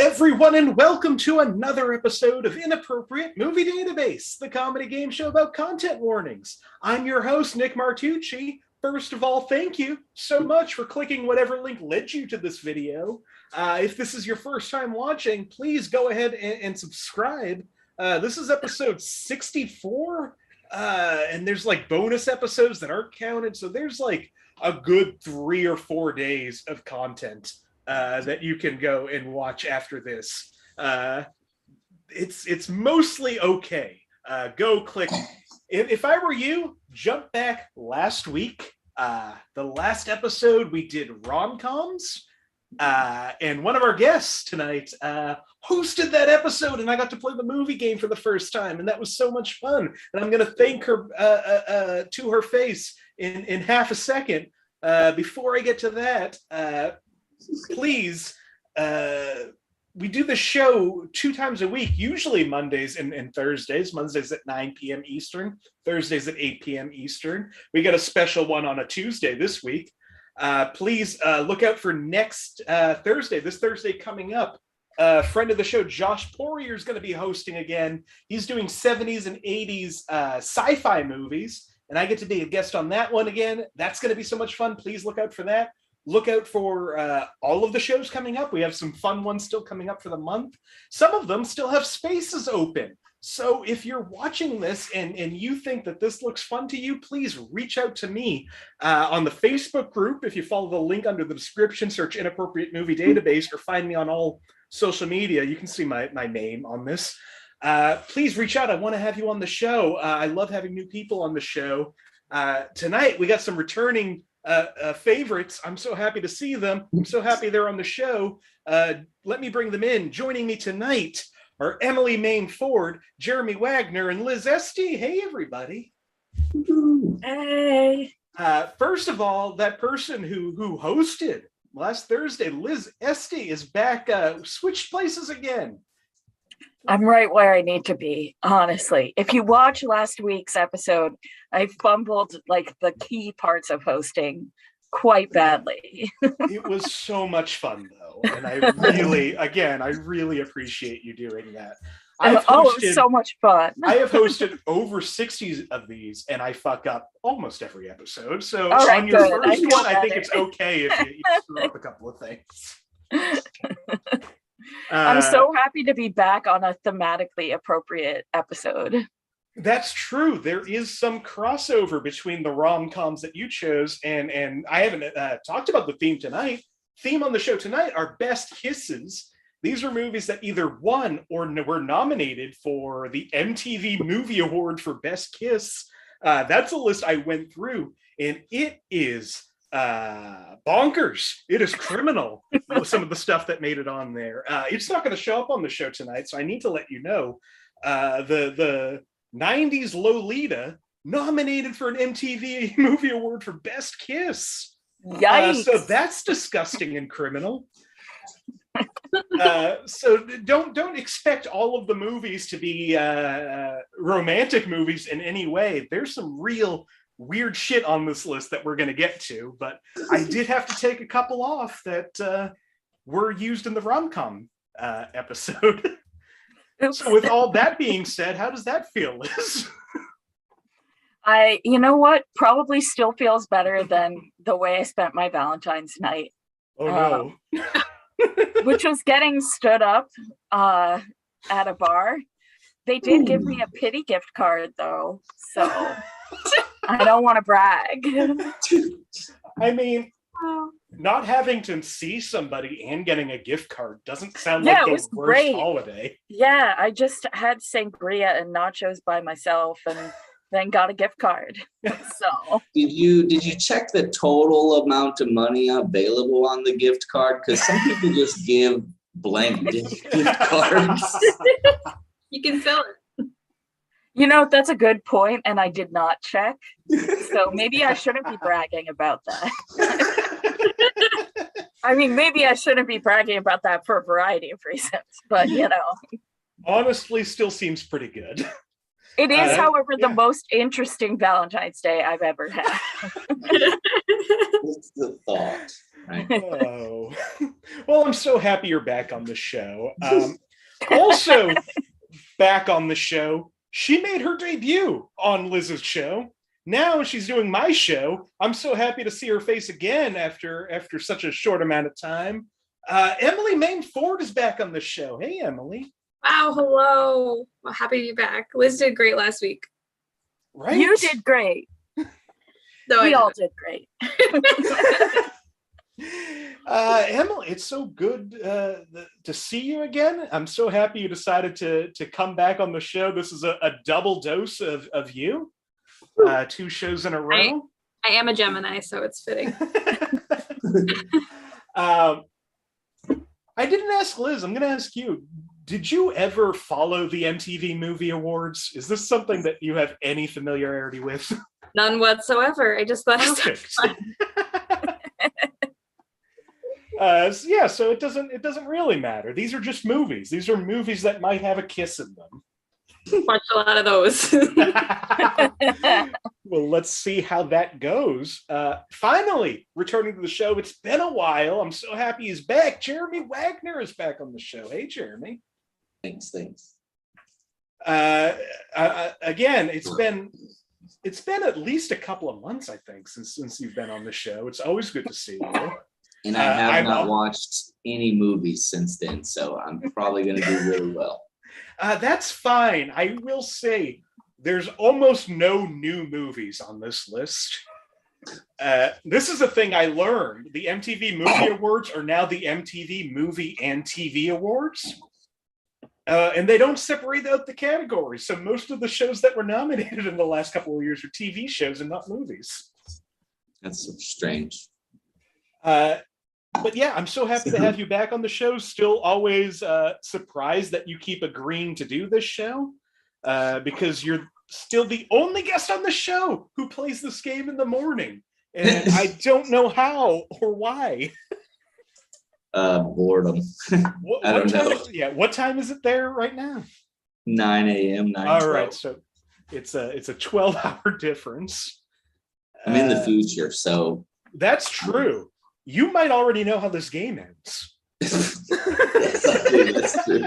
everyone, and welcome to another episode of Inappropriate Movie Database, the comedy game show about content warnings. I'm your host, Nick Martucci. First of all, thank you so much for clicking whatever link led you to this video. If this is your first time watching, please go ahead and subscribe. This is episode 64, and there's like bonus episodes that aren't counted, so there's like a good 3 or 4 days of content that you can go and watch after this. It's mostly okay. Go click. If I were you, jump back last week. The last episode we did rom-coms, and one of our guests tonight hosted that episode, and I got to play the movie game for the first time, and that was so much fun. And I'm going to thank her to her face in half a second. Before I get to that, please, we do the show 2 times a week, usually Mondays and Thursdays. Mondays at 9 p.m. Eastern, Thursdays at 8 p.m. Eastern. We got a special one on a Tuesday this week. Please look out for next Thursday, this Thursday coming up. Friend of the show, Josh Poirier, is going to be hosting again. He's doing 70s and 80s sci-fi movies, and I get to be a guest on that one again. That's going to be so much fun. Please look out for that. Look out for all of the shows coming up. We have some fun ones still coming up for the month. Some of them still have spaces open. So if you're watching this and you think that this looks fun to you, please reach out to me on the Facebook group. If you follow the link under the description, search Inappropriate Movie Database, or find me on all social media. You can see my name on this. Please reach out. I want to have you on the show. I love having new people on the show. Tonight, we got some returning favorites. I'm so happy to see them. I'm so happy they're on the show. Let me bring them in. Joining me tonight are Emily Mame Ford, Jeremy Wagner, and Liz Estey. Hey, everybody. Hey. First of all, that person who hosted last Thursday, Liz Estey, is back. Switched places again. I'm right where I need to be, honestly. If you watch last week's episode, I fumbled like the key parts of hosting quite badly. It was so much fun, though. And I really appreciate you doing that. It was so much fun. I have hosted over 60 of these, and I fuck up almost every episode. So right, on your good. first one, I think it's okay if you screw up a couple of things. I'm so happy to be back on a thematically appropriate episode. That's true. There is some crossover between the rom-coms that you chose, and I haven't talked about the theme tonight. Theme on the show tonight are best kisses. These are movies that either won or were nominated for the MTV Movie Award for Best Kiss. That's a list I went through, and it is bonkers. It is criminal. Some of the stuff that made it on there. It's not going to show up on the show tonight, so I need to let you know. The 90s Lolita nominated for an MTV Movie Award for Best Kiss. Yikes! So that's disgusting and criminal. So don't expect all of the movies to be romantic movies in any way. There's some real weird shit on this list that we're going to get to, but I did have to take a couple off that were used in the rom-com episode. So with all that being said, how does that feel, Liz? You know what? Probably still feels better than the way I spent my Valentine's night. Oh no. Which was getting stood up at a bar. They did give me a pity gift card though, so I don't want to brag. I mean, not having to see somebody and getting a gift card doesn't sound like the worst great holiday. Yeah, I just had sangria and nachos by myself and then got a gift card. So did you check the total amount of money available on the gift card? Because some people just give blank gift cards. You can fill it. You know, that's a good point, and I did not check. So maybe I shouldn't be bragging about that. I mean, maybe I shouldn't be bragging about that for a variety of reasons, but you know. Honestly, still seems pretty good. It is, however, the yeah. most interesting Valentine's Day I've ever had. What's the thought? Right. Oh, well, I'm so happy you're back on the show. Also, back on the show, she made her debut on Liz's show. Now she's doing my show. I'm so happy to see her face again after such a short amount of time. Emily Mame Ford is back on the show. Hey, Emily. Wow, hello. Well, happy to be back. Liz did great last week. Right? You did great. No, We all did great. Emily, it's so good to see you again. I'm so happy you decided to come back on the show. This is a double dose of you. 2 shows in a row. I am a Gemini, so it's fitting. I didn't ask Liz. I'm going to ask you. Did you ever follow the MTV Movie Awards? Is this something that you have any familiarity with? None whatsoever. I just thought it was Perfect. fun. Yeah, so it doesn't really matter. These are just movies. These are movies that might have a kiss in them. Watched a lot of those. Well, let's see how that goes. Finally, returning to the show. It's been a while. I'm so happy he's back. Jeremy Wagner is back on the show. Hey, Jeremy. Thanks. Again, it's been at least a couple of months, I think, since you've been on the show. It's always good to see you. And I have not watched any movies since then, so I'm probably going to do really well. That's fine. I will say there's almost no new movies on this list. This is a thing I learned. The MTV Movie Awards are now the MTV Movie and TV Awards. And they don't separate out the categories. So most of the shows that were nominated in the last couple of years are TV shows and not movies. That's so strange. But yeah, I'm so happy to have you back on the show. Still always surprised that you keep agreeing to do this show because you're still the only guest on the show who plays this game in the morning. And I don't know how or why. Boredom. What time what time is it there right now? 9 a.m. All right, so it's a 12-hour difference. I'm in the future, so that's true. You might already know how this game ends. Yes, I do. That's true.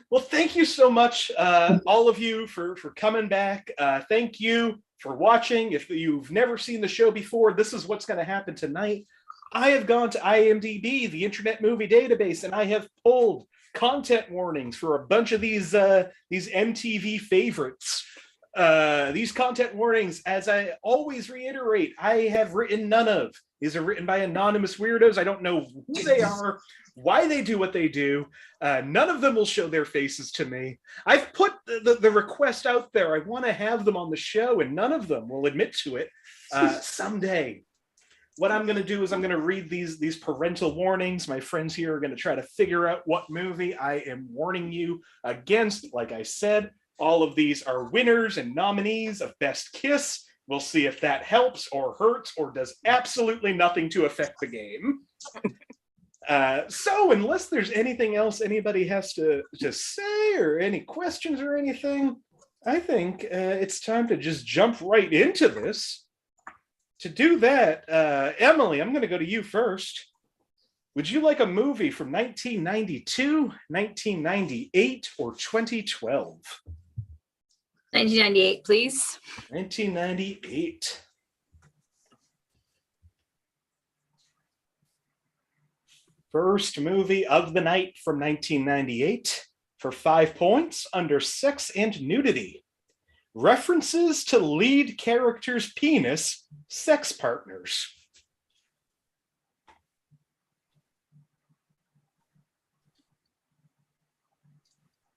Well, thank you so much, all of you, for coming back. Thank you for watching. If you've never seen the show before, this is what's going to happen tonight. I have gone to IMDb, the Internet Movie Database, and I have pulled content warnings for a bunch of these MTV favorites. These content warnings, as I always reiterate, I have written none of. These are written by anonymous weirdos. I don't know who they are, why they do what they do. None of them will show their faces to me. I've put the request out there. I want to have them on the show, and none of them will admit to it. Someday. What I'm going to do is I'm going to read these parental warnings. My friends here are going to try to figure out what movie I am warning you against. Like I said, all of these are winners and nominees of Best Kiss. We'll see if that helps or hurts or does absolutely nothing to affect the game. So unless there's anything else anybody has to say or any questions or anything, I think it's time to just jump right into this. To do that, Emily, I'm going to go to you first. Would you like a movie from 1992, 1998, or 2012? 1998, please. 1998. First movie of the night from 1998 for 5 points under sex and nudity. References to lead character's penis, sex partners.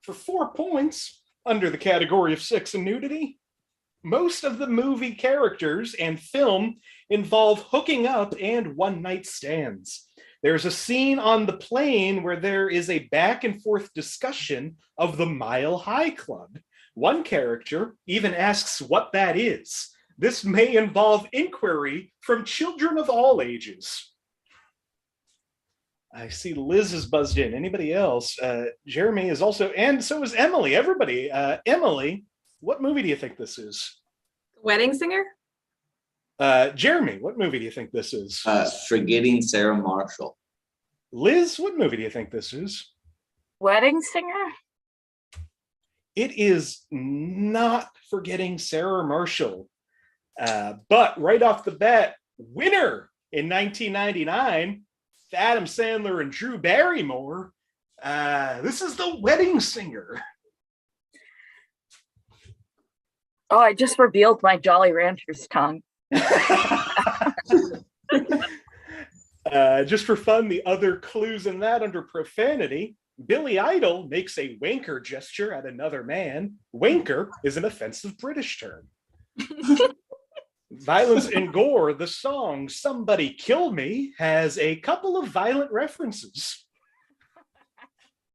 For 4 points, under the category of sex and nudity, most of the movie characters and film involve hooking up and one-night stands. There's a scene on the plane where there is a back and forth discussion of the Mile High Club. One character even asks what that is. This may involve inquiry from children of all ages. I see Liz is buzzed in. Anybody else? Jeremy is also, and so is Emily. Everybody. Emily, what movie do you think this is? Wedding Singer? Jeremy, what movie do you think this is? Forgetting Sarah Marshall. Liz, what movie do you think this is? Wedding Singer? It is not Forgetting Sarah Marshall. But right off the bat, winner in 1999, Adam Sandler and Drew Barrymore. This is The Wedding Singer. Oh, I just revealed my Jolly Rancher's tongue. Just for fun, the other clues in that under profanity, Billy Idol makes a wanker gesture at another man. Wanker is an offensive British term. Violence and Gore, the song Somebody Kill Me, has a couple of violent references.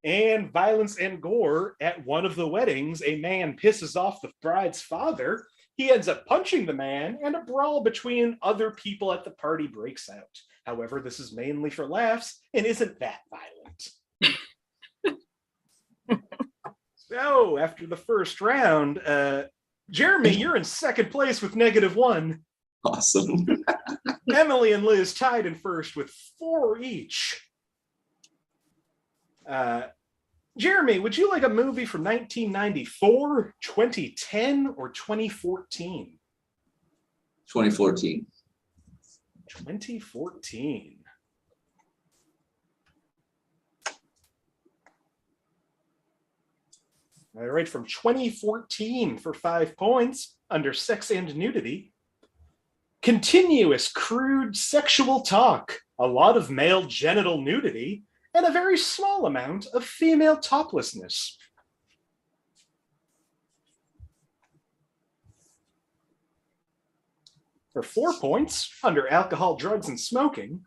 And Violence and Gore, at one of the weddings, a man pisses off the bride's father. He ends up punching the man, and a brawl between other people at the party breaks out. However, this is mainly for laughs and isn't that violent. So, after the first round, Jeremy, you're in second place with -1. Awesome. Emily and Liz tied in first with 4 each. Jeremy, would you like a movie from 1994, 2010, or 2014? 2014. 2014. All right, from 2014 for 5 points under sex and nudity. Continuous crude sexual talk, a lot of male genital nudity, and a very small amount of female toplessness. For 4 points under alcohol, drugs, and smoking,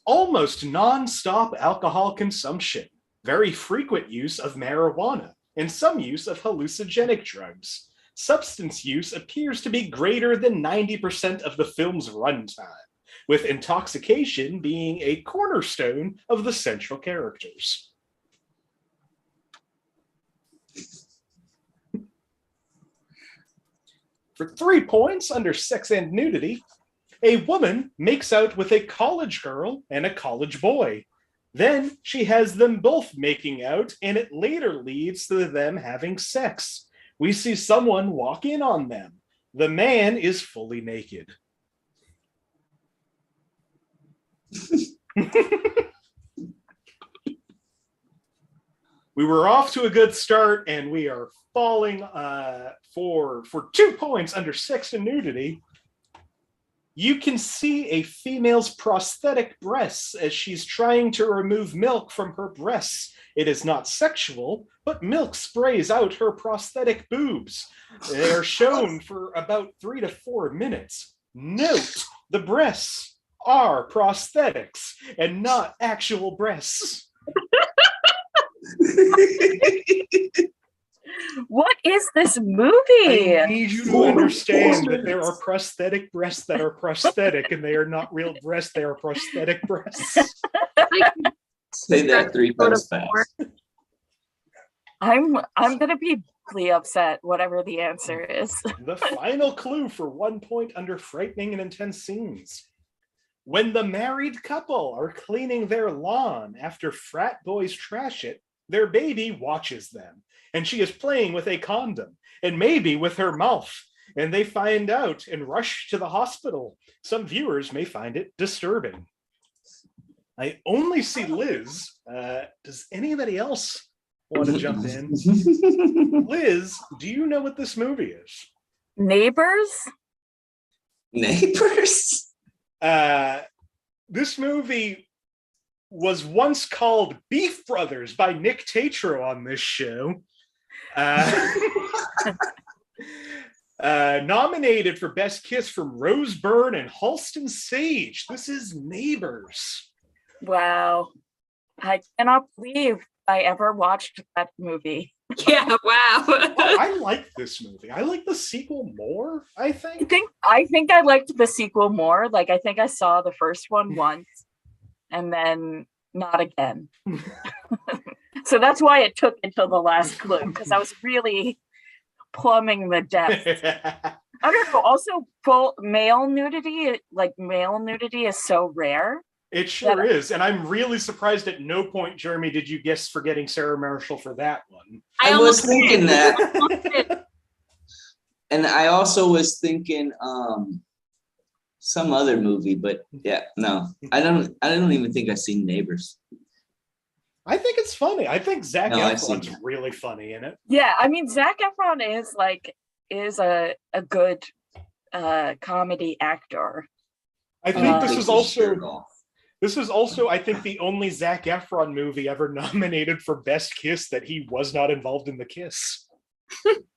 almost non-stop alcohol consumption, very frequent use of marijuana, and some use of hallucinogenic drugs. Substance use appears to be greater than 90% of the film's runtime, with intoxication being a cornerstone of the central characters. For 3 points under sex and nudity, a woman makes out with a college girl and a college boy. Then she has them both making out, and it later leads to them having sex. We see someone walk in on them. The man is fully naked. We were off to a good start, and we are falling for 2 points under sex and nudity. You can see a female's prosthetic breasts as she's trying to remove milk from her breasts. It is not sexual, but milk sprays out her prosthetic boobs. They are shown for about 3 to 4 minutes. Note, the breasts are prosthetics and not actual breasts. What is this movie? I need you to understand that there are prosthetic breasts that are prosthetic, and they are not real breasts, they are prosthetic breasts. Say that 3 times fast. I'm gonna be really upset, whatever the answer is. The final clue for 1 point under frightening and intense scenes. When the married couple are cleaning their lawn after frat boys trash it, their baby watches them, and she is playing with a condom, and maybe with her mouth, and they find out and rush to the hospital. Some viewers may find it disturbing. I only see Liz. Does anybody else want to jump in? Liz, do you know what this movie is? Neighbors? Neighbors? This movie was once called Beef Brothers by Nick Tatro on this show. Nominated for Best Kiss from Rose Byrne and Halston Sage. This is Neighbors. Wow. I cannot believe I ever watched that movie. Yeah, wow. I like this movie. I like the sequel more, I think. I think I liked the sequel more. Like, I think I saw the first one once, and then Not again. So that's why it took until the last clue, because I was really plumbing the depths. I don't know. Also, male nudity is so rare. It sure is. And I'm really surprised at no point, Jeremy, did you guess Forgetting Sarah Marshall for that one. I was thinking that. And I also was thinking some other movie, but yeah, no. I don't even think I've seen Neighbors. I think it's funny. I think Zac Efron's it. really funny in it. Yeah, I mean, Zac Efron is a good comedy actor. I think this is also, I think, the only Zac Efron movie ever nominated for Best Kiss that he was not involved in the kiss.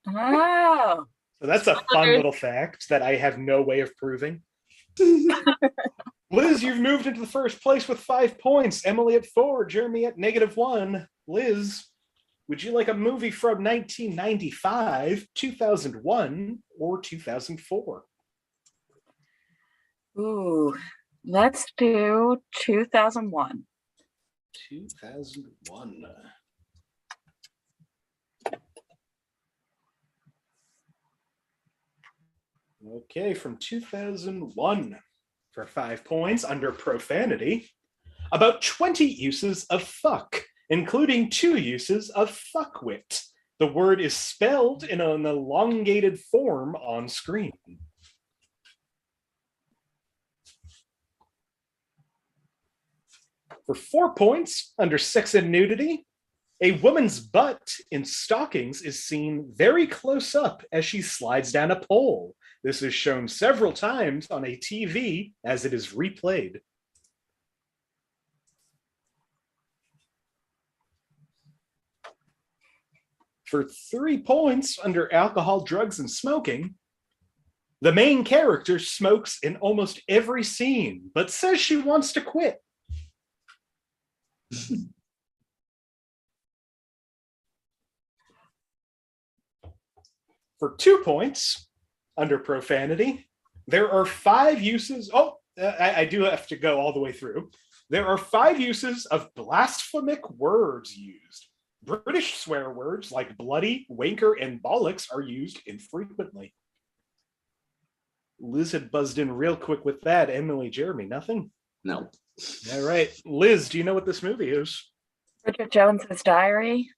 Oh. So that's a fun little fact that I have no way of proving. Liz, you've moved into the first place with 5 points. Emily at 4, Jeremy at -1. Liz, would you like a movie from 1995, 2001, or 2004? Ooh, let's do 2001. 2001. Okay, from 2001 for 5 points under profanity. About 20 uses of fuck, including 2 uses of fuckwit. The word is spelled in an elongated form on screen. For 4 points under sex and nudity, a woman's butt in stockings is seen very close up as she slides down a pole. This is shown several times on a TV as it is replayed. For 3 points under alcohol, drugs, and smoking, the main character smokes in almost every scene, but says she wants to quit. For 2 points, under profanity, there are 5 uses. I do have to go all the way through. There are 5 uses of blasphemic words used. British swear words like bloody, wanker, and bollocks are used infrequently. Liz had buzzed in real quick with that. Emily, Jeremy, nothing? No. All right. Liz, do you know what this movie is? Bridget Jones's Diary.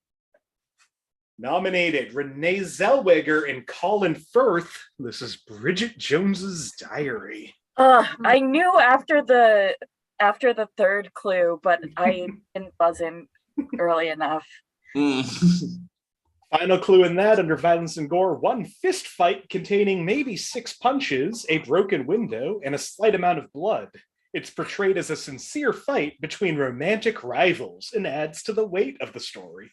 Nominated Renee Zellweger and Colin Firth. This is Bridget Jones's Diary. I knew after the 3rd clue, but I didn't buzz in early enough. Final clue in that under violence and gore: 1 fist fight containing maybe 6 punches, a broken window, and a slight amount of blood. It's portrayed as a sincere fight between romantic rivals and adds to the weight of the story.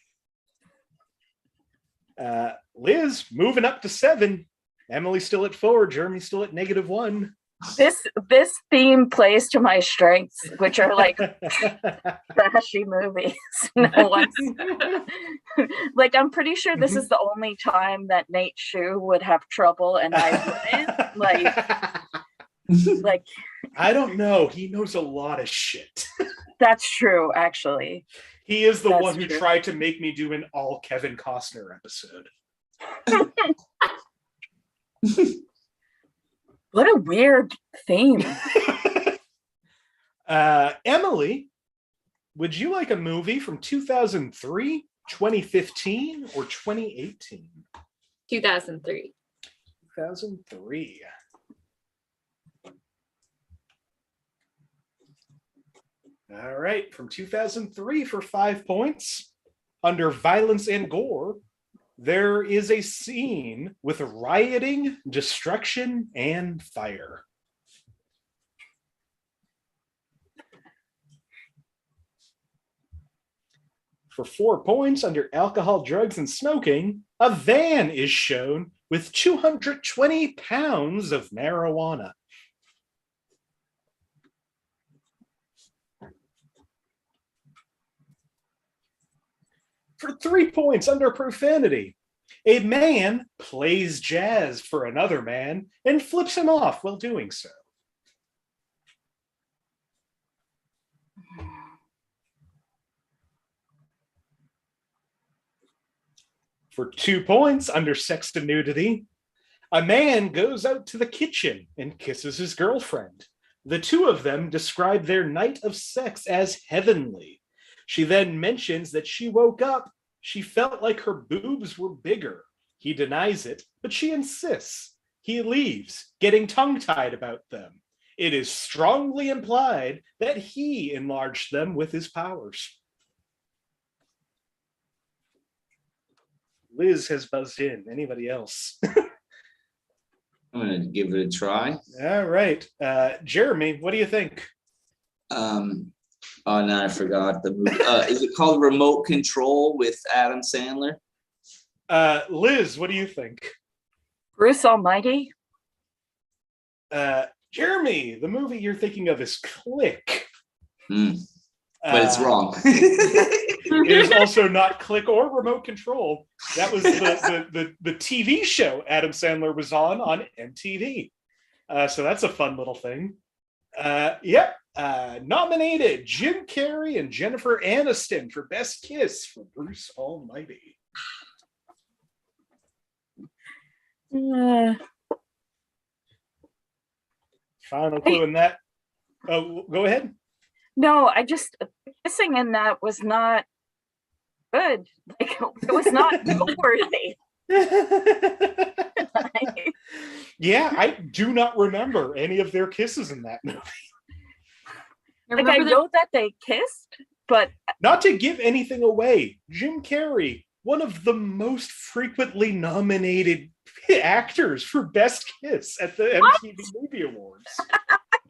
Liz, moving up to 7. Emily still at 4. Jeremy still at -1. This theme plays to my strengths, which are like trashy movies. I'm pretty sure this is the only time that Nate Shue would have trouble and I wouldn't. Like I don't know. He knows a lot of shit. That's true, actually. He is the one who tried to make me do an all Kevin Costner episode. What a weird theme. Emily, would you like a movie from 2003, 2015, or 2018? 2003. 2003. All right, from 2003 for 5 points. Under violence and gore, there is a scene with rioting, destruction, and fire. For 4 points, under alcohol, drugs, and smoking, a van is shown with 220 pounds of marijuana. For 3 points, under profanity, a man plays jazz for another man and flips him off while doing so. For 2 points under sex and nudity, a man goes out to the kitchen and kisses his girlfriend. The two of them describe their night of sex as heavenly. She then mentions that she woke up, she felt like her boobs were bigger. He denies it, but she insists. He leaves, getting tongue-tied about them. It is strongly implied that he enlarged them with his powers. Liz has buzzed in. Anybody else? I'm gonna give it a try. All right. Jeremy, what do you think? Oh no, I forgot the movie. Is it called Remote Control with Adam Sandler? Liz, what do you think? Bruce Almighty. Jeremy, the movie you're thinking of is Click. But it's wrong. It is also not Click or Remote Control. That was the TV show Adam Sandler was on MTV. So that's a fun little thing. Nominated Jim Carrey and Jennifer Aniston for Best Kiss for Bruce Almighty. Final clue in that. Oh, go ahead. No, kissing in that was not good. Like, it was not noteworthy. Yeah, I do not remember any of their kisses in that movie. Like, I know that they kissed, but not to give anything away, Jim Carrey, one of the most frequently nominated actors for Best Kiss at the MTV Movie Awards.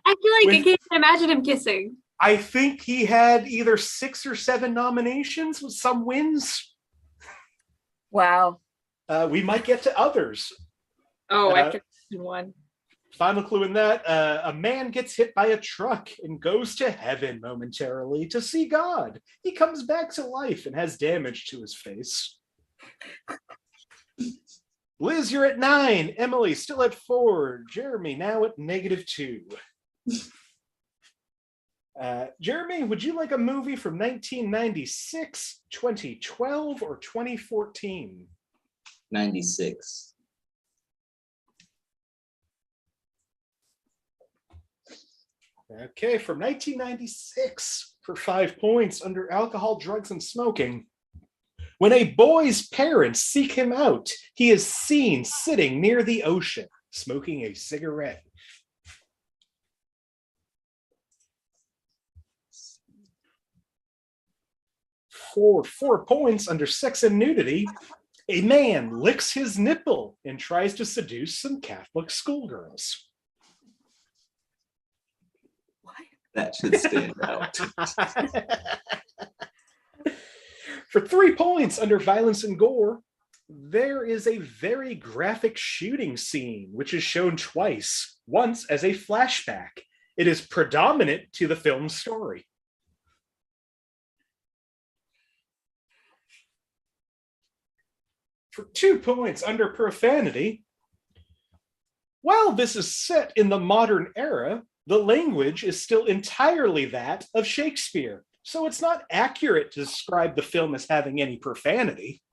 I feel like I can't imagine him kissing. I think he had either 6 or 7 nominations with some wins. Wow. We might get to others. Oh, after one. Final clue in that, a man gets hit by a truck and goes to heaven momentarily to see God. He comes back to life and has damage to his face. Liz, you're at 9. Emily, still at 4. Jeremy, now at -2. Jeremy, would you like a movie from 1996, 2012, or 2014? 96. Okay, from 1996 for 5 points under alcohol, drugs, and smoking. When a boy's parents seek him out, he is seen sitting near the ocean, smoking a cigarette. For 4 points under sex and nudity, a man licks his nipple and tries to seduce some Catholic schoolgirls. That should stand out. For 3 points under violence and gore, there is a very graphic shooting scene, which is shown twice, once as a flashback. It is predominant to the film's story. For 2 points under profanity, while this is set in the modern era, the language is still entirely that of Shakespeare. So it's not accurate to describe the film as having any profanity.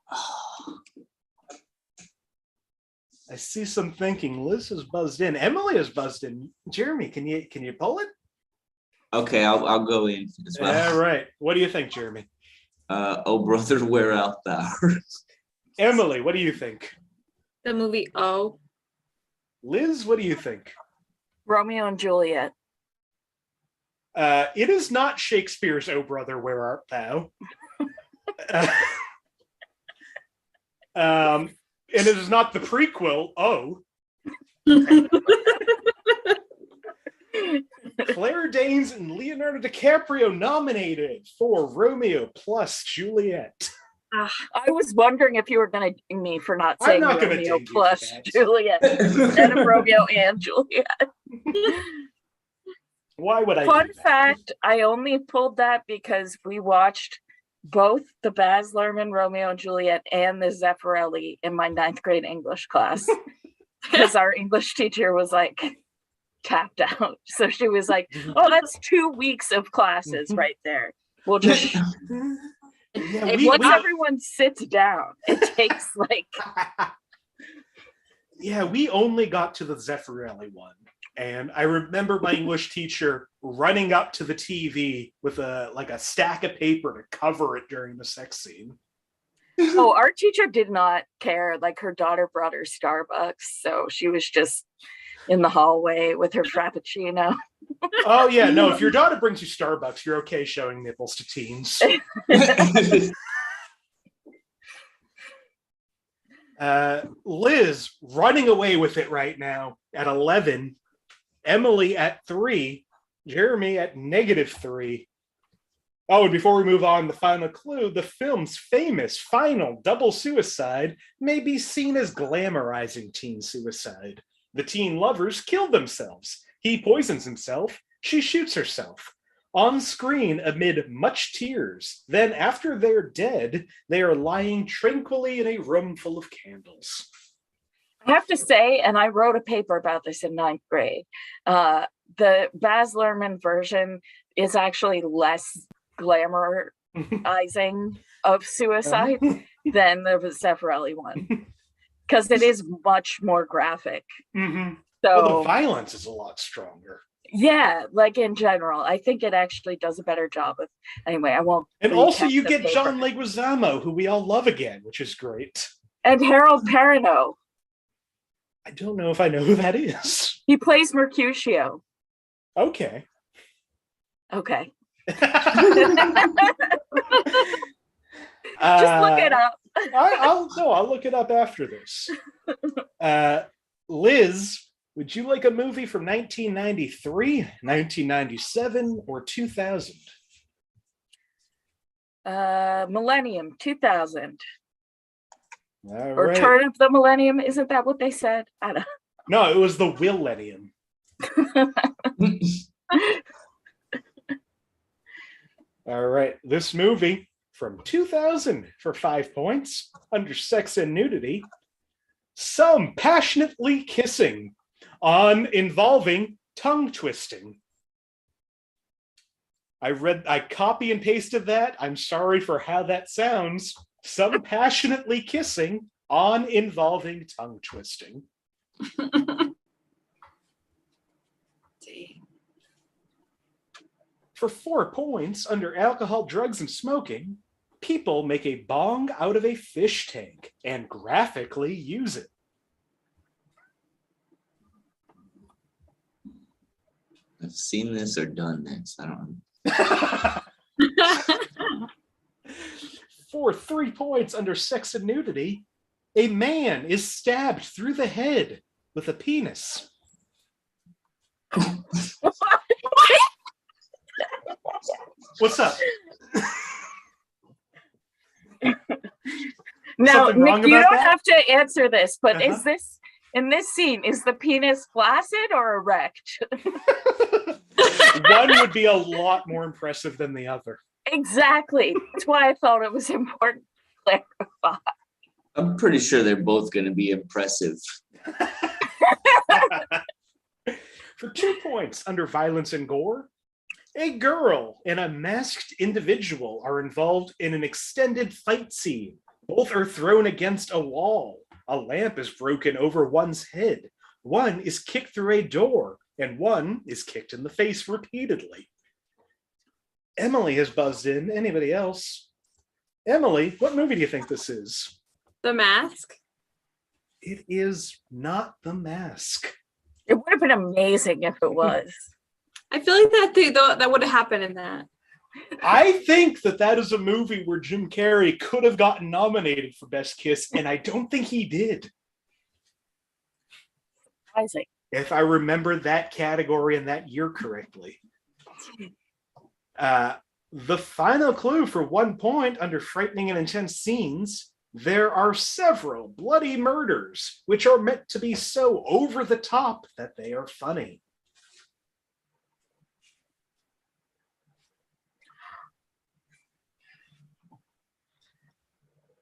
I see some thinking. Liz has buzzed in. Emily has buzzed in. Jeremy, can you pull it? Okay, I'll go in as well. All right. What do you think, Jeremy? Oh brother, where art thou? Emily, what do you think? The movie Oh. Liz, what do you think? Romeo and Juliet. It is not Shakespeare's "Oh Brother, Where Art Thou?" And it is not the prequel, Oh. Claire Danes and Leonardo DiCaprio nominated for Romeo plus Juliet. I was wondering if you were going to ding me for not saying not Romeo plus Juliet instead of Romeo and Juliet. Why would I? Fun fact, I only pulled that because we watched both the Baz Luhrmann Romeo and Juliet and the Zeffirelli in my 9th grade English class. Because our English teacher was like tapped out. So she was like, oh, that's 2 weeks of classes right there. We'll just Yeah, Once everyone sits down, it takes like. Yeah, we only got to the Zeffirelli one. And I remember my English teacher running up to the TV with a stack of paper to cover it during the sex scene. Oh, our teacher did not care. Like her daughter brought her Starbucks, so she was just in the hallway with her Frappuccino. Oh yeah, no, if your daughter brings you Starbucks, you're okay showing nipples to teens. Liz running away with it right now at 11, Emily at 3, Jeremy at -3. Oh, and before we move on, the final clue, the film's famous final double suicide may be seen as glamorizing teen suicide. The teen lovers kill themselves. He poisons himself. She shoots herself. On screen amid much tears. Then after they're dead, they are lying tranquilly in a room full of candles. I have to say, and I wrote a paper about this in 9th grade, the Baz Luhrmann version is actually less glamorizing of suicide than the Zeffirelli one, because it is much more graphic. Mm-hmm. So well, the violence is a lot stronger. Yeah, like in general, I think it actually does a better job of. Anyway, I won't. And also, you get paper. John Leguizamo, who we all love again, which is great. And Harold Perrineau. I don't know if I know who that is. He plays Mercutio. Okay. Okay. Just look it up. I'll look it up after this. Liz, would you like a movie from 1993, 1997, or 2000? Millennium, 2000. All or right. Turn of the Millennium. Isn't that what they said? I don't know. No, it was the Willennium. All right. This movie from 2000 for 5 points under Sex and Nudity. Some passionately kissing involving tongue twisting. I copy and pasted that. I'm sorry for how that sounds. Some passionately kissing involving tongue twisting. For 4 points under alcohol, drugs, and smoking, people make a bong out of a fish tank and graphically use it. I've seen this or done this. I don't know. For 3 points under sex and nudity, a man is stabbed through the head with a penis. What's up? Now, Nick, you don't that? have to answer this, but Uh-huh. is this in this scene? Is the penis flaccid or erect? One would be a lot more impressive than the other. Exactly. That's why I thought it was important to clarify. I'm pretty sure they're both going to be impressive. For 2 points under violence and gore, a girl and a masked individual are involved in an extended fight scene. Both are thrown against a wall. A lamp is broken over one's head. One is kicked through a door, and one is kicked in the face repeatedly. Emily has buzzed in. Anybody else? Emily, what movie do you think this is? The Mask. It is not The Mask. It would have been amazing if it was. I feel like that would have happened in that. I think that is a movie where Jim Carrey could have gotten nominated for Best Kiss, and I don't think he did. Isaac. If I remember that category and that year correctly. The final clue for 1 point under frightening and intense scenes, there are several bloody murders, which are meant to be so over the top that they are funny.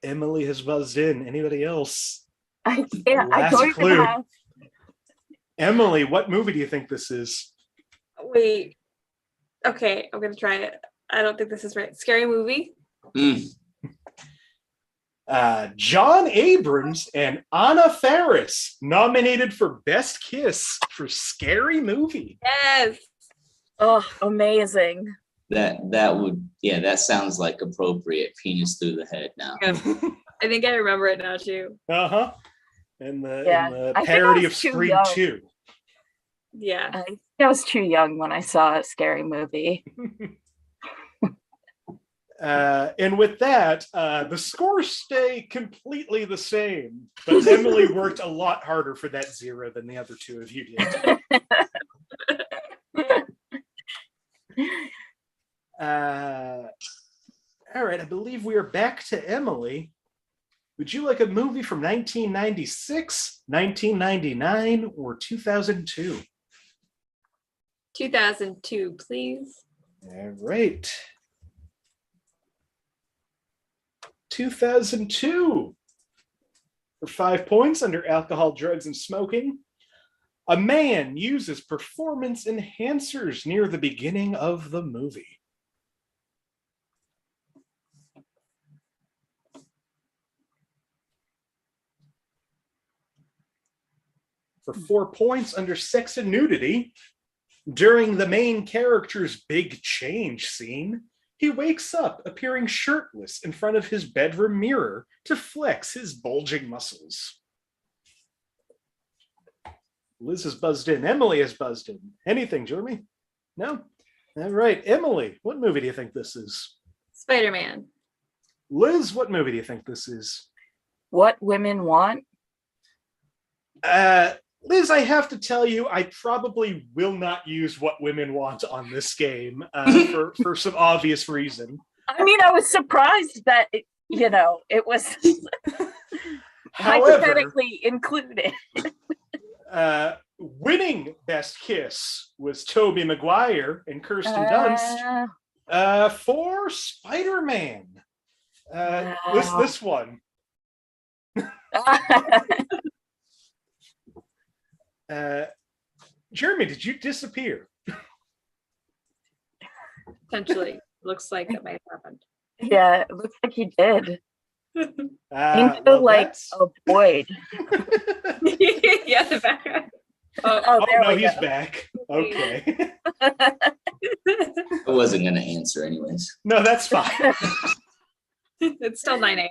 Emily has buzzed in. Anybody else? I can't. I Last don't clue. even have. Emily, what movie do you think this is? Wait. Okay, I'm gonna try it. I don't think this is right. Scary Movie. John Abrams and Anna Faris nominated for Best Kiss for Scary Movie. Yes. Oh, amazing. That sounds like appropriate. Penis through the head now. Yeah. I think I remember it now too. Uh-huh. And the I think I parody was of too Scream young. 2. Yeah. I think I was too young when I saw a Scary Movie. And with that, the scores stay completely the same, but Emily worked a lot harder for that 0 than the other two of you did. All right, I believe we are back to Emily. Would you like a movie from 1996, 1999, or 2002? 2002, please. All right. 2002. For 5 points under alcohol, drugs, and smoking. A man uses performance enhancers near the beginning of the movie. For 4 points under sex and nudity. During the main character's big change scene, he wakes up appearing shirtless in front of his bedroom mirror to flex his bulging muscles. Liz has buzzed in. Emily has buzzed in. Anything, Jeremy? No? All right. Emily, what movie do you think this is? Spider-Man. Liz, what movie do you think this is? What Women Want? Liz, I have to tell you, I probably will not use What Women Want on this game for some obvious reason. I mean, I was surprised that, it was However, hypothetically included. winning Best Kiss was Tobey Maguire and Kirsten Dunst for Spider-Man. This one. Jeremy, did you disappear? Potentially. Looks like that might have happened. Yeah, it looks like he did. Into that's... a void. Yeah, the back. Oh there no, we he's go. back. Okay. I wasn't going to answer anyways. No, that's fine. It's still 9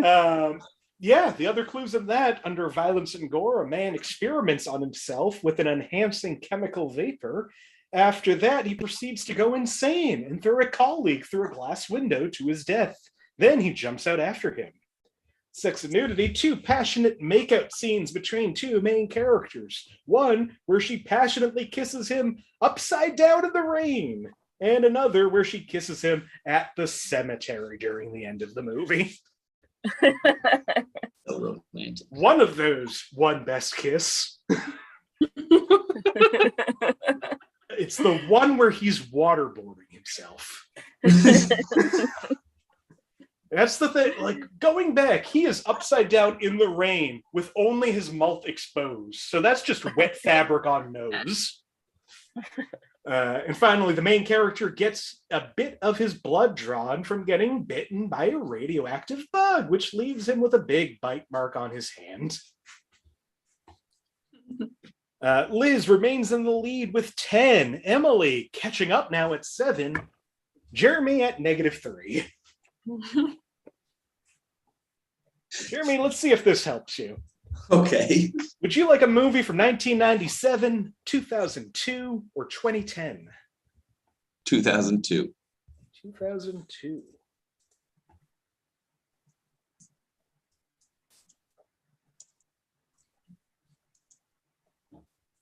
a.m. Yeah, the other clues in that, under violence and gore, a man experiments on himself with an enhancing chemical vapor. After that, he proceeds to go insane and throw a colleague through a glass window to his death. Then he jumps out after him. Sex and nudity, 2 passionate makeout scenes between 2 main characters. One where she passionately kisses him upside down in the rain, and another where she kisses him at the cemetery during the end of the movie. So romantic. One of those won Best Kiss. It's the one where he's waterboarding himself. That's the thing. Like, going back, he is upside down in the rain with only his mouth exposed. So that's just wet fabric on nose. And finally, the main character gets a bit of his blood drawn from getting bitten by a radioactive bug, which leaves him with a big bite mark on his hand. Liz remains in the lead with 10. Emily catching up now at 7. Jeremy at -3. Jeremy, let's see if this helps you. Okay. Would you like a movie from 1997, 2002, or 2010? 2002. 2002.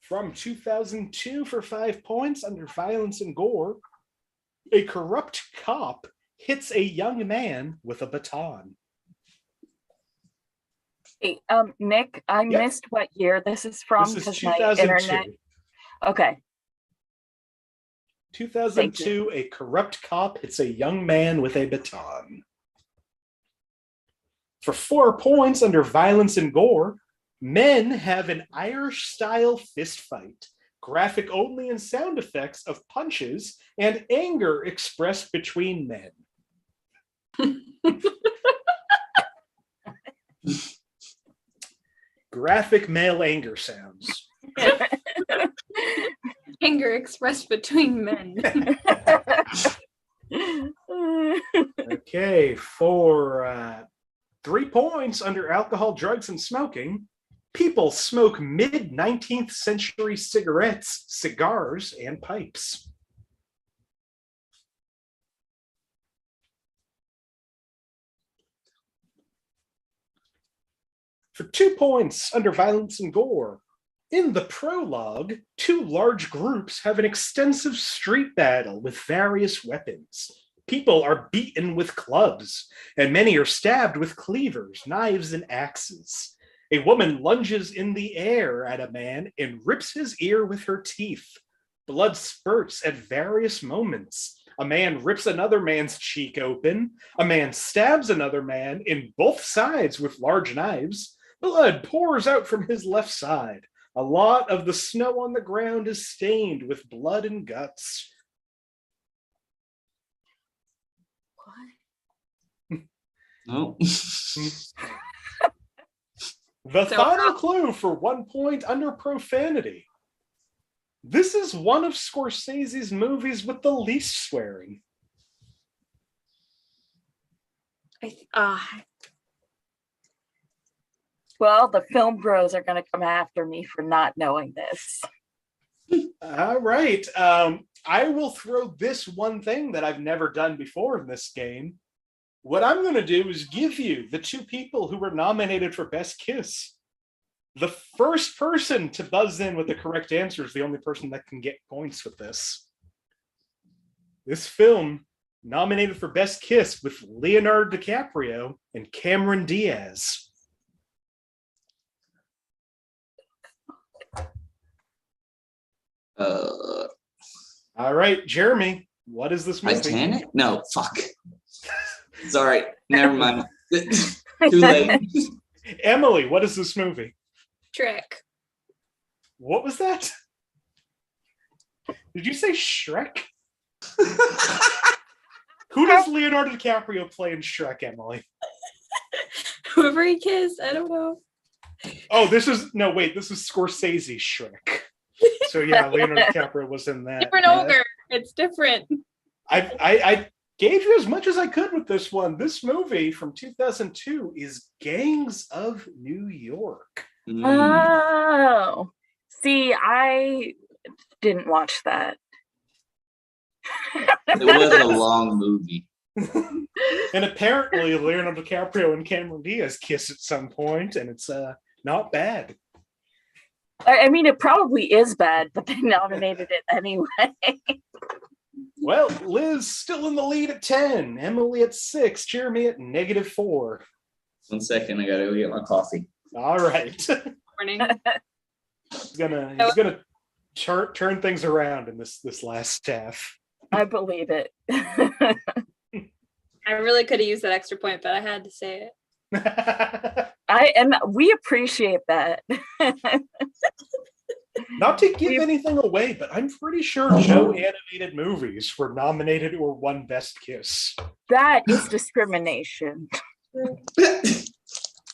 From 2002 for 5 points under violence and gore, a corrupt cop hits a young man with a baton. Hey, Nick, I missed what year this is from This is because my internet. 2002. Okay. 2002, a corrupt cop hits a young man with a baton. For 4 points under violence and gore, men have an Irish-style fist fight, graphic only and sound effects of punches and anger expressed between men. graphic male anger sounds. Anger expressed between men. Okay, for 3 points under alcohol, drugs, and smoking, people smoke mid-19th century cigarettes, cigars, and pipes. For 2 points under violence and gore, in the prologue, 2 large groups have an extensive street battle with various weapons. People are beaten with clubs, and many are stabbed with cleavers, knives, and axes. A woman lunges in the air at a man and rips his ear with her teeth. Blood spurts at various moments. A man rips another man's cheek open. A man stabs another man in both sides with large knives. Blood pours out from his left side. A lot of the snow on the ground is stained with blood and guts. No. The final clue for 1 point under profanity. This is one of Scorsese's movies with the least swearing. Well, the film bros are going to come after me for not knowing this. All right. I will throw this one thing that I've never done before in this game. What I'm going to do is give you the 2 people who were nominated for Best Kiss. The first person to buzz in with the correct answer is the only person that can get points with this. This film, nominated for Best Kiss with Leonardo DiCaprio and Cameron Diaz. All right, Jeremy, what is this movie? Titanic? No, fuck. Sorry, never mind. Too late. Emily, what is this movie? Shrek. What was that? Did you say Shrek? Who does Leonardo DiCaprio play in Shrek, Emily? Whoever he kissed, I don't know. Oh, this is Scorsese's Shrek. So yeah, Leonardo DiCaprio was in that. Different ogre. It's different. I gave you as much as I could with this one. This movie from 2002 is Gangs of New York. Oh, see, I didn't watch that. It was a long movie. And apparently Leonardo DiCaprio and Cameron Diaz kiss at some point, and it's not bad. I mean, it probably is bad, but they nominated it anyway. Well, Liz still in the lead at 10, Emily at 6, Jeremy at -4. 1 second, I gotta go get my coffee. All right. Morning. He's gonna turn things around in this last half. I believe it. I really could have used that extra point, but I had to say it. And we appreciate that. Not to give anything away, but I'm pretty sure no animated movies were nominated or won Best Kiss. That is discrimination.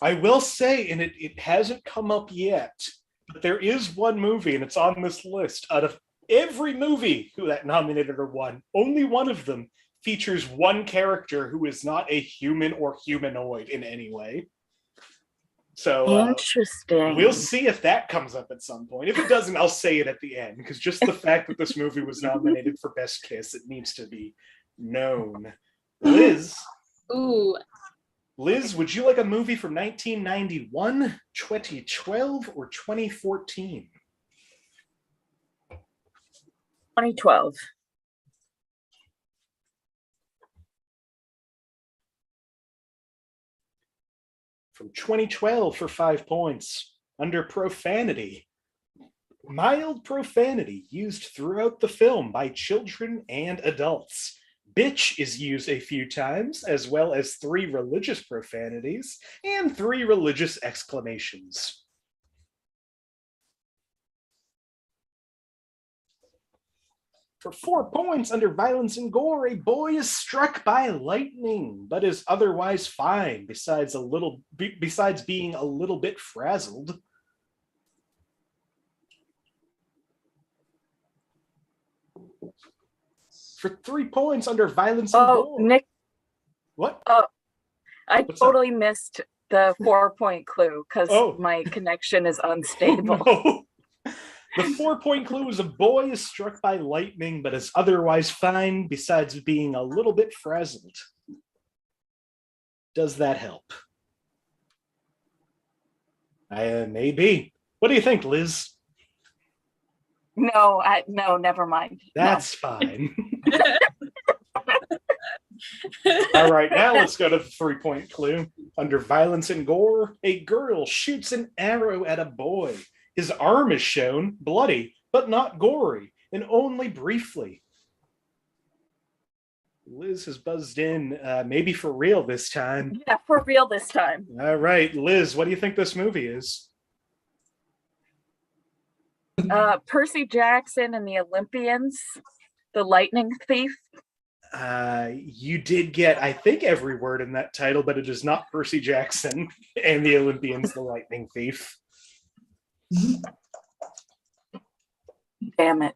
I will say, and it hasn't come up yet, but there is one movie, and it's on this list. Out of every movie who that nominated or won, only one of them features one character who is not a human or humanoid in any way. So interesting. We'll see if that comes up at some point. If it doesn't, I'll say it at the end, because just the fact that this movie was nominated for Best Kiss, it needs to be known. Liz. Ooh. Liz, would you like a movie from 1991, 2012, or 2014? 2012. From 2012 for 5 points. Under profanity. Mild profanity used throughout the film by children and adults. Bitch is used a few times, as well as 3 religious profanities and 3 religious exclamations. For 4 points under violence and gore, a boy is struck by lightning, but is otherwise fine, besides being a little bit frazzled. For 3 points under violence and Oh, gore. Nick, What? I What's totally missed the 4-point clue because Oh. my connection is unstable. No. The 4-point clue is a boy is struck by lightning but is otherwise fine besides being a little bit frazzled. Does that help? Maybe. What do you think, Liz? No, never mind. That's fine. All right, now let's go to the 3-point clue. Under violence and gore, a girl shoots an arrow at a boy. His arm is shown, bloody, but not gory, and only briefly. Liz has buzzed in, maybe for real this time. Yeah, for real this time. All right, Liz, what do you think this movie is? Percy Jackson and the Olympians, the lightning thief. You did get, I think, every word in that title, but it is not Percy Jackson and the Olympians, the lightning thief. Damn it.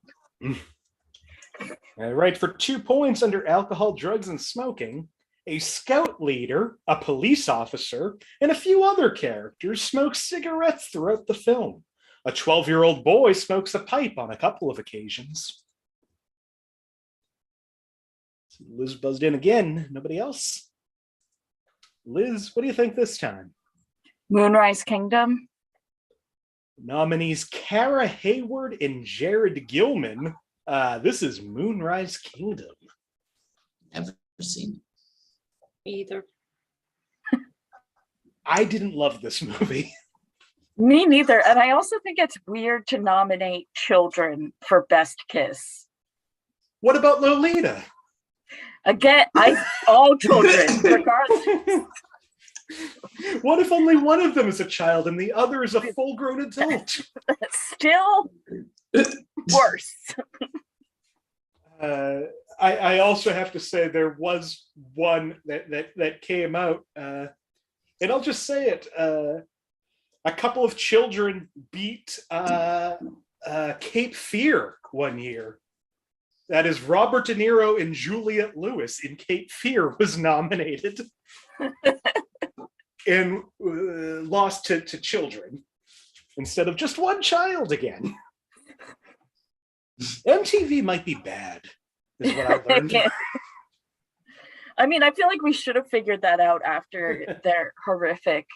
All right, for 2 points under alcohol, drugs, and smoking, a scout leader, a police officer, and a few other characters smoke cigarettes throughout the film. A 12-year-old boy smokes a pipe on a couple of occasions. Liz buzzed in again. Nobody else? Liz, what do you think this time? Moonrise Kingdom. Nominees Cara Hayward and Jared Gilman. This is Moonrise Kingdom. Never seen. Either. I didn't love this movie. Me neither. And I also think it's weird to nominate children for Best Kiss. What about Lolita? Again, all children, regardless. What if only one of them is a child and the other is a full-grown adult? Still worse. I also have to say there was one that came out, and I'll just say it. A couple of children beat Cape Fear one year. That is Robert De Niro and Juliette Lewis in Cape Fear was nominated and lost to children instead of just one child again. MTV might be bad, is what I learned. I mean, I feel like we should have figured that out after their horrific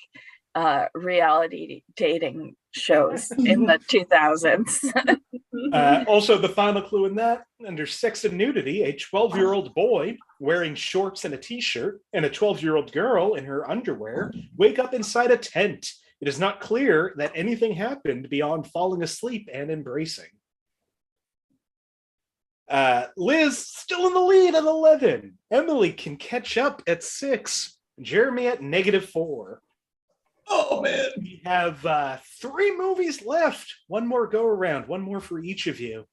reality dating shows in the 2000s. Also, the final clue in that, under sex and nudity, a 12-year-old boy wearing shorts and a t-shirt and a 12-year-old girl in her underwear wake up inside a tent. It is not clear that anything happened beyond falling asleep and embracing. Liz still in the lead at 11. Emily can catch up at 6. Jeremy at -4. Oh man. We have 3 movies left. One more go around, one more for each of you.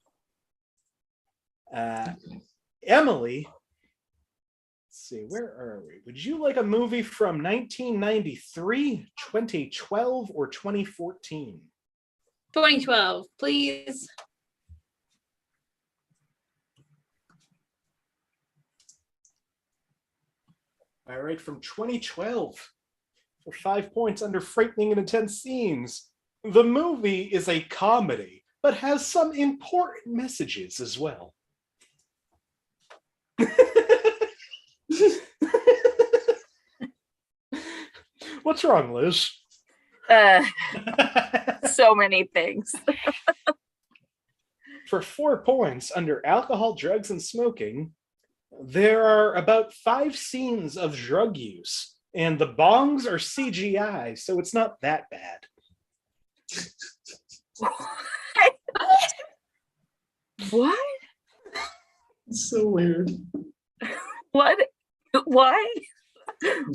Emily, let's see, where are we? Would you like a movie from 1993, 2012, or 2014? 2012, please. All right, from 2012. For 5 points under frightening and intense scenes. The movie is a comedy, but has some important messages as well. What's wrong, Liz? So many things. For 4 points under alcohol, drugs, and smoking, there are about 5 scenes of drug use. And the bongs are CGI, so it's not that bad. What? It's so weird. What? Why? I'm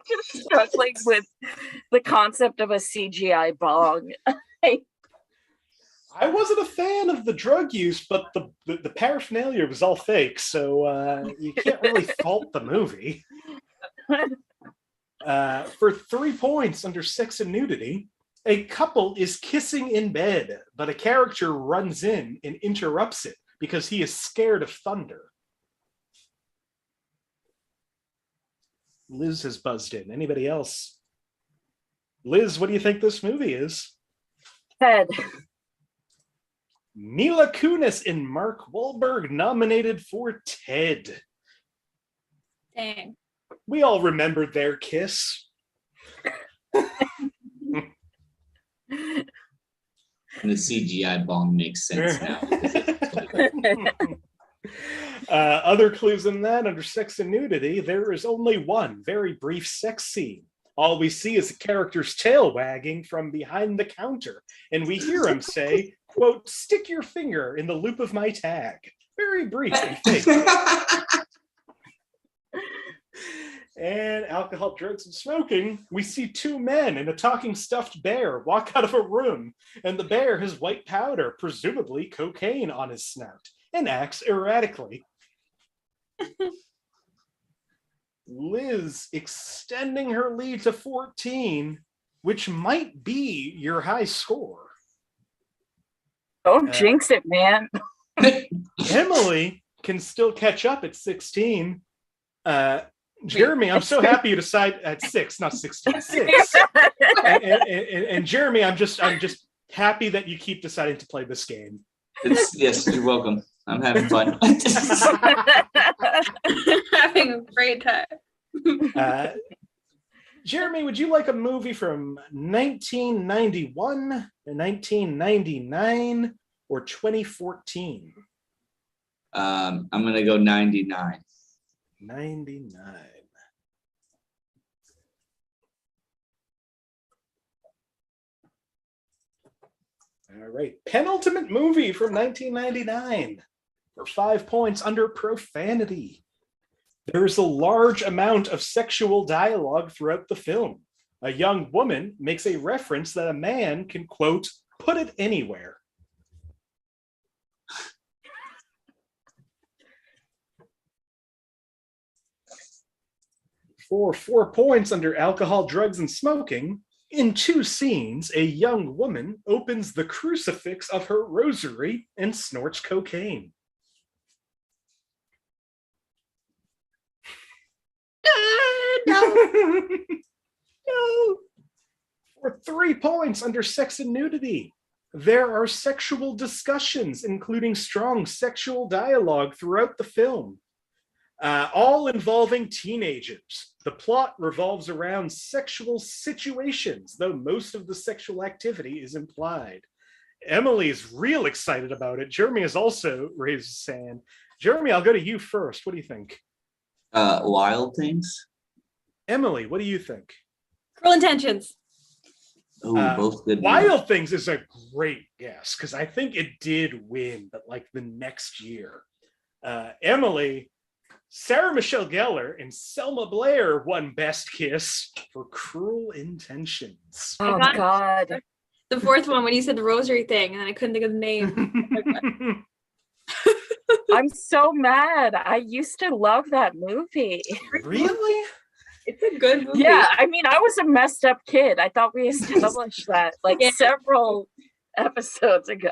just struggling with the concept of a CGI bong. I wasn't a fan of the drug use, but the paraphernalia was all fake, so you can't really fault the movie. For 3 points under sex and nudity, a couple is kissing in bed, but a character runs in and interrupts it because he is scared of thunder. Liz has buzzed in. Anybody else? Liz, what do you think this movie is? Ted. Mila Kunis and Mark Wahlberg nominated for Ted. Dang. We all remembered their kiss. And the CGI bong makes sense now. Other clues in that, under sex and nudity, there is only one very brief sex scene. All we see is the character's tail wagging from behind the counter, and we hear him say, quote, "Stick your finger in the loop of my tag." Very brief and fake. And alcohol, drugs, and smoking, we see two men and a talking stuffed bear walk out of a room, and the bear has white powder, presumably cocaine, on his snout, and acts erratically. Liz extending her lead to 14, which might be your high score. Don't jinx it, man. Emily can still catch up at 16. Jeremy, I'm so happy you decide at 6, not 16, 6. And Jeremy, I'm just happy that you keep deciding to play this game. Yes, you're welcome. I'm having fun. Having a great time. Jeremy, would you like a movie from 1991, 1999, or 2014? I'm gonna go 99. 99. All right. Penultimate movie from 1999 for 5 points under profanity. There's a large amount of sexual dialogue throughout the film. A young woman makes a reference that a man can, quote, put it anywhere. For 4 points under alcohol, drugs, and smoking, in 2 scenes, a young woman opens the crucifix of her rosary and snorts cocaine. No. No. For 3 points under sex and nudity, there are sexual discussions, including strong sexual dialogue throughout the film. All involving teenagers. The plot revolves around sexual situations, though most of the sexual activity is implied. Emily's real excited about it. Jeremy has also raised his hand. Jeremy, I'll go to you first. What do you think? Wild Things. Emily, what do you think? Cruel Intentions. Oh, both good. Wild Things is a great guess because I think it did win, but like the next year. Emily, Sarah Michelle Gellar and Selma Blair won Best Kiss for Cruel Intentions. Oh, God. The fourth one when you said the rosary thing, and then I couldn't think of the name. I'm so mad. I used to love that movie. Really? It's a good movie. Yeah, I mean, I was a messed up kid. I thought we established that like several episodes ago.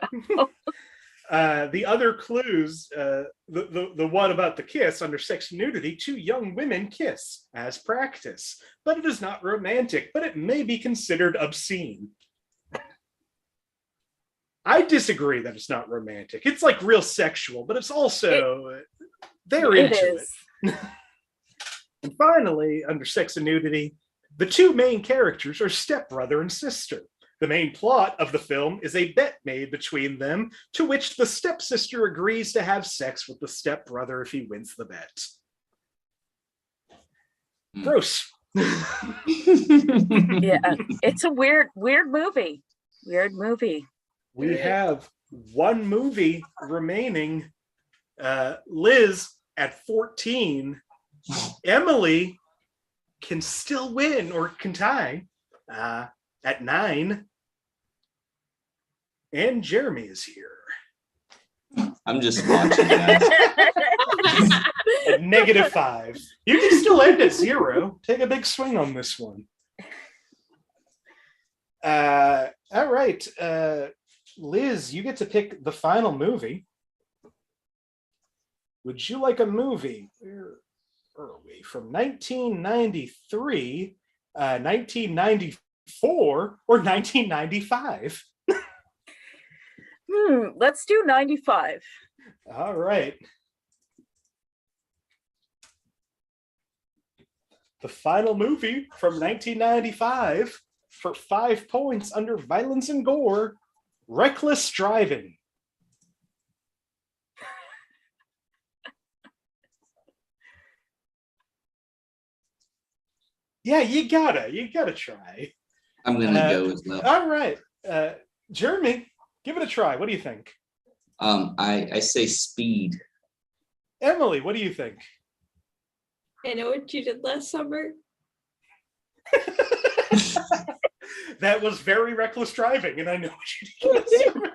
The other clues, the one about the kiss under sex and nudity, 2 young women kiss as practice, but it is not romantic, but it may be considered obscene. I disagree that it's not romantic. It's like real sexual, but it's also, they're into it. And finally, under sex and nudity, the 2 main characters are stepbrother and sister. The main plot of the film is a bet made between them, to which the stepsister agrees to have sex with the stepbrother if he wins the bet. Gross. Yeah, it's a weird movie. Weird movie. We have 1 movie remaining. Liz at 14. Emily can still win or can tie at 9. And Jeremy is here. I'm just watching, guys. At -5. You can still end at 0. Take a big swing on this one. All right. Liz, you get to pick the final movie. Would you like a movie? Where are we? From 1993, 1994, or 1995? Let's do 95. All right. The final movie from 1995 for 5 points under violence and gore, Reckless Driving. Yeah, you gotta try. I'm gonna go as well. All right. Jeremy, give it a try. What do you think? I say Speed. Emily, what do you think? I know what you did last summer. That was very reckless driving, and I know what you did last summer.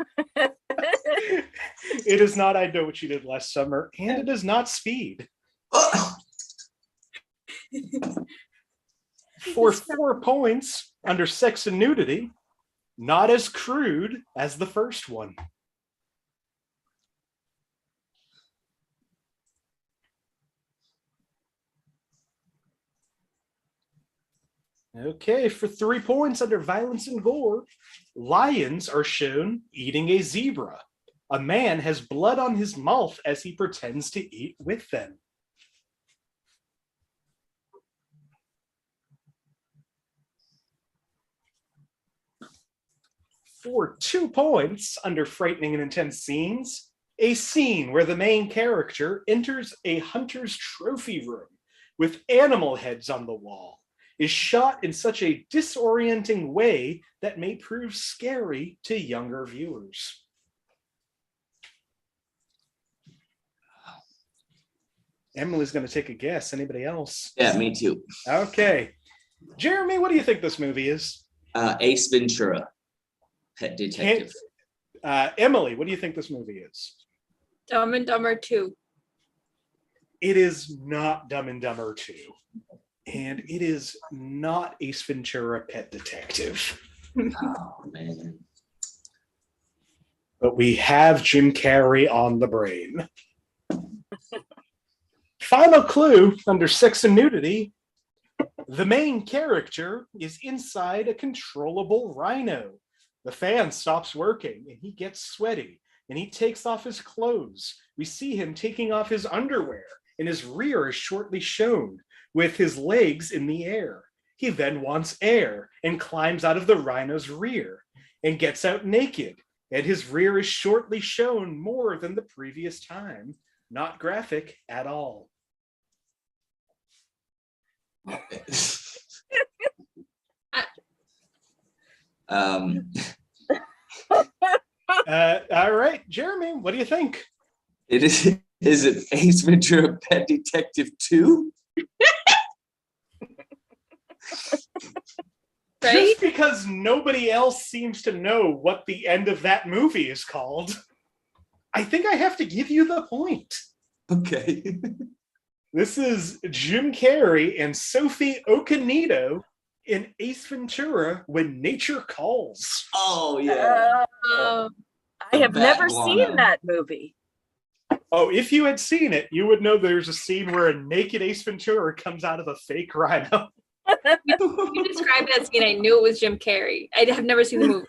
It is not I Know What You Did Last Summer, and it is not Speed. For 4 points under Sex and Nudity, not as crude as the first one. Okay, for 3 points under Violence and Gore, lions are shown eating a zebra. A man has blood on his mouth as he pretends to eat with them. For 2 points under Frightening and Intense Scenes, a scene where the main character enters a hunter's trophy room with animal heads on the wall is shot in such a disorienting way that may prove scary to younger viewers. Emily's going to take a guess. Anybody else? Yeah, me too. Okay. Jeremy, what do you think this movie is? Ace Ventura, Pet Detective. Emily, what do you think this movie is? Dumb and Dumber 2. It is not Dumb and Dumber 2. And it is not Ace Ventura, Pet Detective. Oh, man. But we have Jim Carrey on the brain. Final clue under Sex and Nudity. The main character is inside a controllable rhino. The fan stops working and he gets sweaty and he takes off his clothes. We see him taking off his underwear and his rear is shortly shown with his legs in the air. He then wants air and climbs out of the rhino's rear and gets out naked, and his rear is shortly shown more than the previous time. Not graphic at all. All right, Jeremy, what do you think? Is it Ace Ventura, Pet Detective 2? Right? Just because nobody else seems to know what the end of that movie is called, I think I have to give you the point. Okay. This is Jim Carrey and Sophie Okonedo in Ace Ventura: When Nature Calls. Oh, yeah. I have never That seen one. that movie. Oh, if you had seen it, you would know there's a scene where a naked Ace Ventura comes out of a fake rhino. You described that scene. I knew it was Jim Carrey. I have never seen the movie.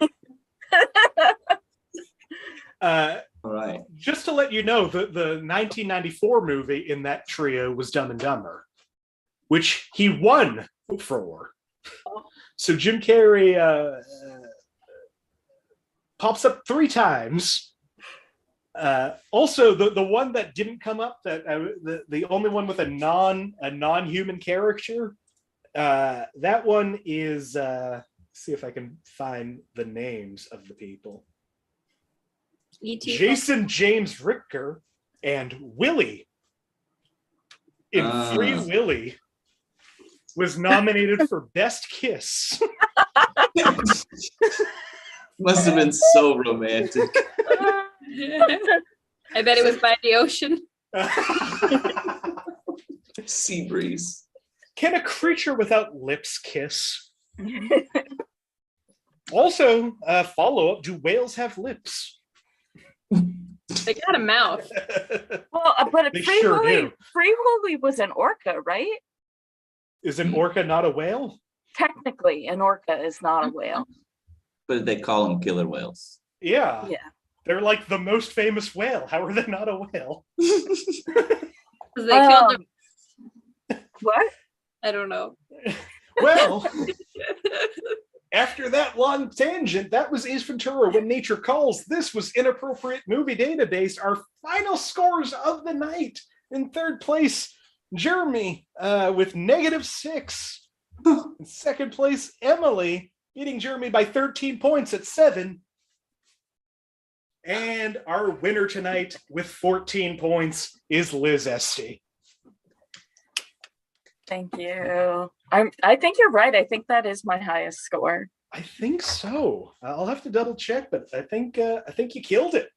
All right. Just to let you know, the 1994 movie in that trio was Dumb and Dumber, which he won for. So Jim Carrey pops up 3 times. Also, the one that didn't come up, that the only one with a non-human character, that one is see if I can find the names of the people. E.T. Jason James Ricker and Willie in Free Willy was nominated for Best Kiss. Must have been so romantic. I bet it was by the ocean. Sea breeze. Can a creature without lips kiss? Also, follow-up, do whales have lips? They got a mouth. Well, but They Free sure Willy, do. Free Willy was an orca, right? Is an orca not a whale? Technically, an orca is not a whale. But they call them killer whales. Yeah. Yeah. They're like the most famous whale. How are they not a whale? 'Cause they killed them. What? I don't know. Well, after that long tangent, that was Ace Ventura When Nature Calls. This was Inappropriate Movie Database. Our final scores of the night. In third place, Jeremy with -6. In second place, Emily, beating Jeremy by 13 points at 7. And our winner tonight with 14 points is Liz Estey. Thank you. I think you're right. I think that is my highest score. I think so. I'll have to double check, but I think you killed it.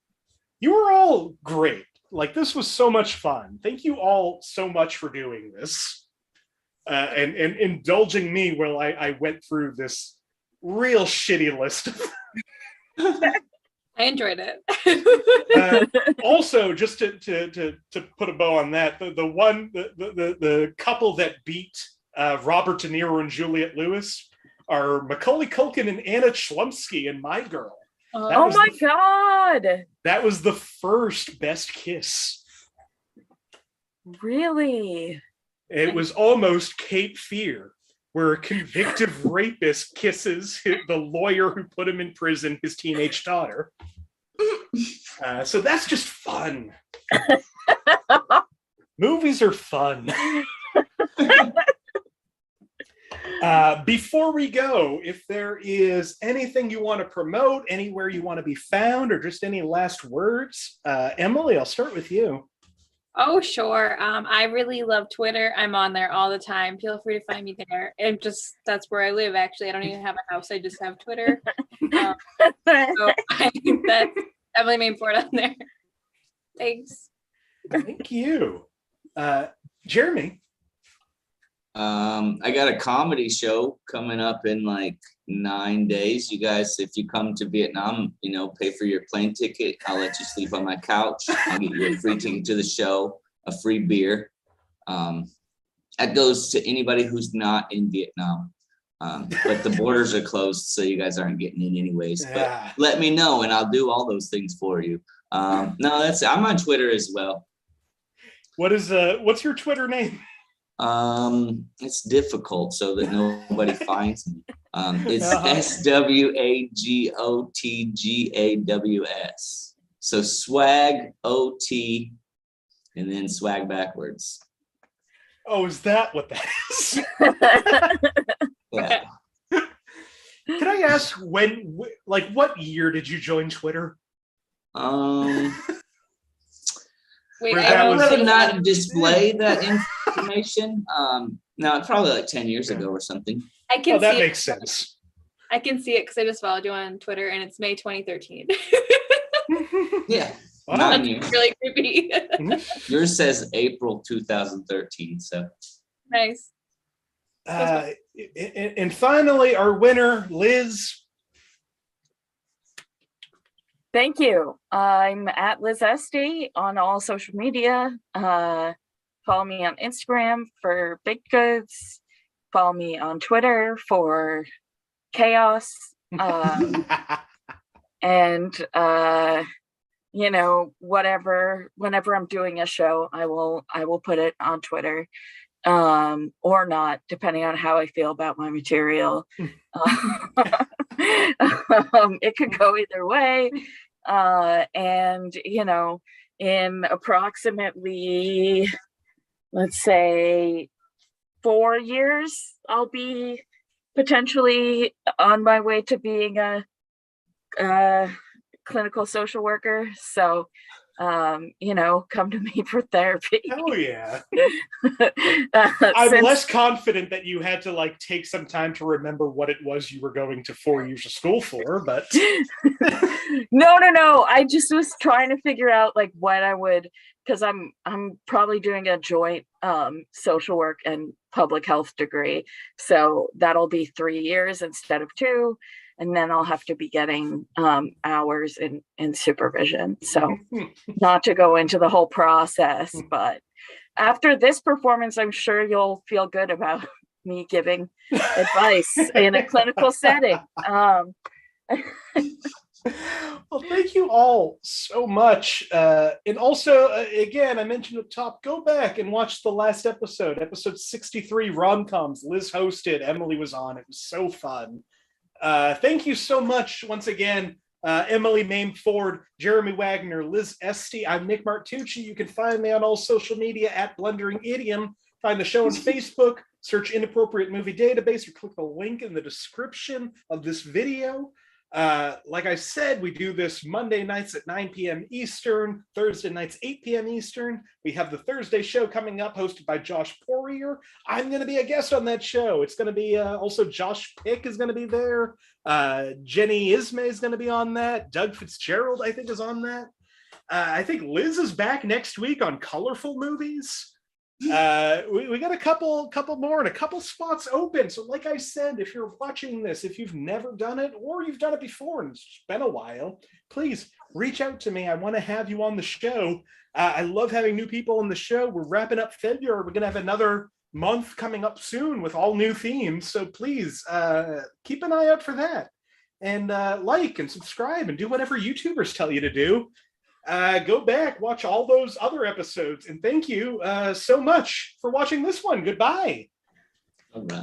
You were all great. Like, this was so much fun. Thank you all so much for doing this and indulging me while I went through this real shitty list. I enjoyed it. Also, just to put a bow on that, the couple that beat Robert De Niro and Juliette Lewis are Macaulay Culkin and Anna Chlumsky in My Girl. Oh my God. That was the first Best Kiss. Really? It was almost Cape Fear, where a convicted rapist kisses the lawyer who put him in prison, his teenage daughter. So that's just fun. Movies are fun. Before we go, if there is anything you want to promote, anywhere you want to be found, or just any last words, Emily, I'll start with you. Oh, sure. I really love Twitter. I'm on there all the time. Feel free to find me there. And just, that's where I live, actually. I don't even have a house. I just have Twitter. So I think that's Emily Mainford on there. Thanks. Thank you. Jeremy. I got a comedy show coming up in like 9 days. You guys, if you come to Vietnam, pay for your plane ticket. I'll let you sleep on my couch. I'll get you a free ticket to the show, a free beer. That goes to anybody who's not in Vietnam. But the borders are closed, so you guys aren't getting in anyways. But let me know and I'll do all those things for you. I'm on Twitter as well. What's your Twitter name? It's difficult so that nobody finds me. It's SWAGOTGAWS. So swag OT and then swag backwards. Oh, is that what that is? Yeah. Can I ask what year did you join Twitter? Wait, I'd rather not display that information. No, it's probably like 10 years ago or something. I can that see makes it. sense. I can see it because I just followed you on Twitter and it's May 2013. Yeah. Wow. 9 years. Really creepy. Yours says April 2013. So Nice. And finally, our winner, Liz. Thank you. I'm at Liz Estey on all social media. Follow me on Instagram for baked goods. Follow me on Twitter for chaos. And whatever, whenever I'm doing a show, I will put it on Twitter. Or not, depending on how I feel about my material. It could go either way. And in approximately, let's say 4 years, I'll be potentially on my way to being a clinical social worker. So come to me for therapy. Oh yeah. I'm less confident that you had to take some time to remember what it was you were going to 4 years of school for, but no. I just was trying to figure out what I would, because I'm probably doing a joint social work and public health degree. So that'll be 3 years instead of 2. and then I'll have to be getting hours in supervision. So not to go into the whole process, but after this performance, I'm sure you'll feel good about me giving advice in a clinical setting. Well, thank you all so much. And also, again, I mentioned up top, go back and watch the last episode 63, rom-coms. Liz hosted, Emily was on. It was so fun. Thank you so much once again, Emily, Mame Ford, Jeremy Wagner, Liz Estey. I'm Nick Martucci. You can find me on all social media at Blundering Idiom. Find the show on Facebook, search Inappropriate Movie Database, or click the link in the description of this video. Like I said, we do this Monday nights at 9 p.m. Eastern, Thursday nights 8 p.m. Eastern. We have the Thursday show coming up, hosted by Josh Poirier. I'm going to be a guest on that show. It's going to be also Josh Pick is going to be there. Jenny Ismay is going to be on that. Doug Fitzgerald, I think, is on that. I think Liz is back next week on Colorful Movies. We got a couple more and a couple spots open. So like I said, if you're watching this, if you've never done it or you've done it before and it's been a while, please reach out to me. I want to have you on the show. I love having new people on the show. We're wrapping up February. We're going to have another month coming up soon with all new themes. So please keep an eye out for that. And like and subscribe and do whatever YouTubers tell you to do. Go back, watch all those other episodes, and thank you so much for watching this one. Goodbye. All right.